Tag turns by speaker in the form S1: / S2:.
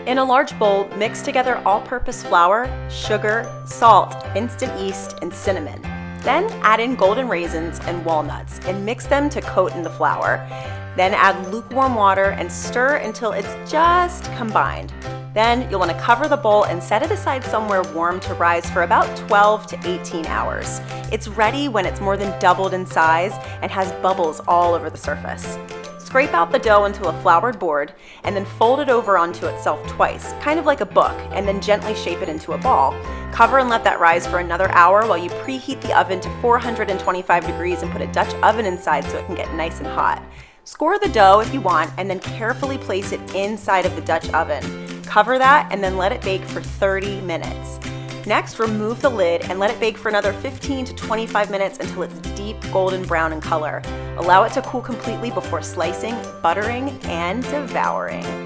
S1: In a large bowl, mix together all-purpose flour, sugar, salt, instant yeast, and cinnamon. Then add in golden raisins and walnuts and mix them to coat in the flour. Then add lukewarm water and stir until it's just combined. Then you'll want to cover the bowl and set it aside somewhere warm to rise for about 12 to 18 hours. It's ready when it's more than doubled in size and has bubbles all over the surface. Scrape out the dough into a floured board and then fold it over onto itself twice, kind of like a book, and then gently shape it into a ball. Cover and let that rise for another hour while you preheat the oven to 425 degrees and put a Dutch oven inside so it can get nice and hot. Score the dough if you want and then carefully place it inside of the Dutch oven. Cover that and then let it bake for 30 minutes. Next, remove the lid and let it bake for another 15 to 25 minutes until it's deep golden brown in color. Allow it to cool completely before slicing, buttering, and devouring.